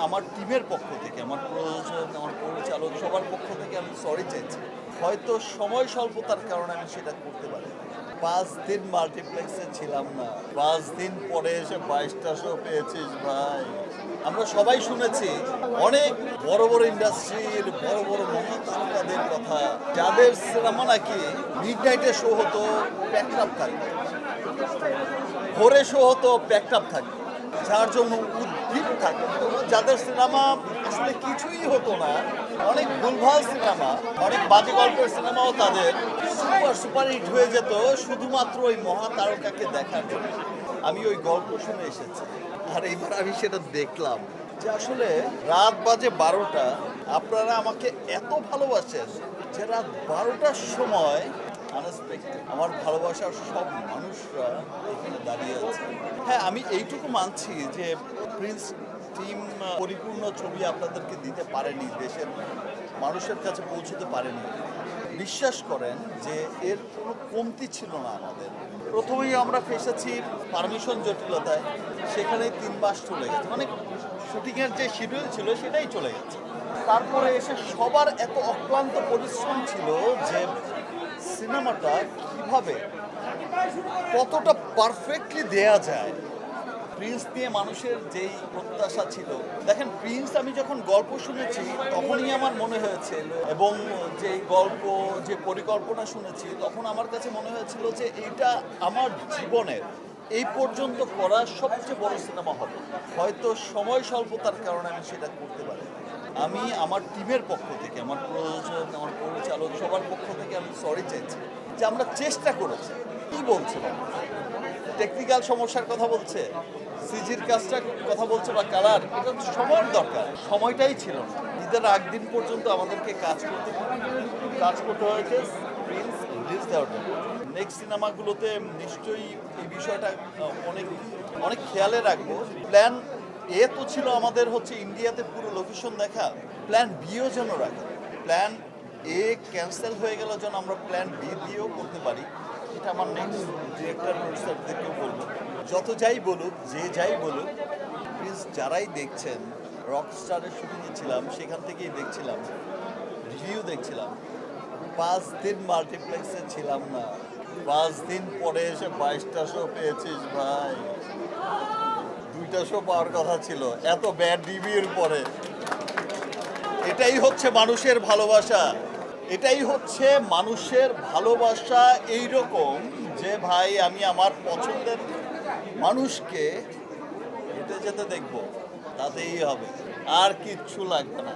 আমার টিমের পক্ষ থেকে, আমার প্রযোজক, আমার পরিচালক সবার পক্ষ থেকে আমি সরি চাইছি। হয়তো সময় স্বল্পতার কারণে আমি সেটা করতে পারি। ৫ দিন মাল্টিপ্লেক্সে ছিলাম না, ৫ দিন পরে এসে ২২টা শো পেয়েছিস ভাই। আমরা সবাই শুনেছি অনেক বড় বড় ইন্ডাস্ট্রির বড় বড় মহাতারকাদের কথা, যাদের সিনেমা নাকি মিডনাইটে শো হতো, প্যাকড আপ থাকতো, ভোরে শো হতো, প্যাকড আপ থাকতো, যার জন্য উদ্ভিদ থাকতো, যাদের সিনেমা আসলে কিছুই হতো না, অনেক ভুলভাল সিনেমা, অনেক বাজে গল্পের সিনেমাও তাদের সুপার হিট হয়ে যেত শুধুমাত্র ওই মহাতারকাকে দেখার জন্য। আমি ওই গল্প শুনে এসেছি, আর এইবার আমি সেটা দেখলাম যে আসলে রাত বাজে ১২টা, আপনারা আমাকে এত ভালোবাসেন যে রাত ১২টার সময় আনএক্সপেক্টেড আমার ভালোবাসার সব মানুষরা এখানে দাঁড়িয়ে আছে। হ্যাঁ, আমি এইটুকু মানছি যে প্রিন্স টিম পরিপূর্ণ ছবি আপনাদেরকে দিতে পারেনি, দেশের মানুষের কাছে পৌঁছতে পারেনি। বিশ্বাস করেন যে এর কোনো কমতি ছিল না আমাদের। প্রথমেই আমরা ফেসেছি পারমিশন জটিলতায়, সেখানেই ৩ মাস চলে গেছে, মানে শুটিংয়ের যে শিডিউল ছিল সেটাই চলে গেছে। তারপরে এসে সবার এত অক্লান্ত পরিশ্রম ছিল যে সিনেমাটা কিভাবে কতটা পারফেক্টলি দেয়া যায়। প্রিন্স নিয়ে মানুষের যেই প্রত্যাশা ছিল, দেখেন প্রিন্স আমি যখন গল্প শুনেছি তখনই আমার মনে হয়েছিল, এবং যেই গল্প যে পরিকল্পনা শুনেছি তখন আমার কাছে মনে হয়েছিল যে এইটা আমার জীবনের এই পর্যন্ত করা সবচেয়ে বড় সিনেমা হবে। হয়তো সময় স্বল্পতার কারণে আমি সেটা করতে পারি। আমি আমার টিমের পক্ষ থেকে, আমার প্রযোজক, আমার পরিচালক সবার পক্ষ থেকে আমি সরি চাইছি যে আমরা চেষ্টা করেছি। কী বলছে টেকনিক্যাল সমস্যার কথা বলছে, সিজির কাজটা কথা বলছে, বা কালার, এটা তো সময়ের দরকার, সময়টাই ছিল না। ঈদের আগ দিন পর্যন্ত আমাদেরকে কাজ করতে হয়েছে প্রিন্স রিলিজ দেওয়ার জন্য। নেক্সট সিনেমাগুলোতে নিশ্চয়ই এই বিষয়টা অনেক অনেক খেয়ালে রাখবো। প্ল্যান এ তো ছিল আমাদের হচ্ছে ইন্ডিয়াতে পুরো লোকেশন দেখা, প্ল্যান বিও যেন রাখা, প্ল্যান এ ক্যান্সেল হয়ে গেল যেন আমরা প্ল্যান বি দিয়েও করতে পারি। এটা আমার নেক্সট ডিরেক্টর প্রডিউসারদেরকেও বলবো। যত যাই বলুক, যে যাই বলুক, প্লিজ যারাই দেখছেন, রকস্টারের শুটিংয়ে ছিলাম, সেখান থেকেই দেখছিলাম, রিভিউ দেখছিলাম, ৫ দিন মাল্টিপ্লেক্সে ছিলাম না, ৫ দিন পরে এসে ২২টা শো পেয়েছিস ভাই। ২টা শো পাওয়ার কথা ছিল এত ব্যাড রিভিউর পরে। এটাই হচ্ছে মানুষের ভালোবাসা, এটাই হচ্ছে মানুষের ভালোবাসা। এইরকম যে ভাই আমি আমার পছন্দের মানুষকে হেঁটে যেতে দেখবো, তাতেই হবে, আর কিচ্ছু লাগবে না।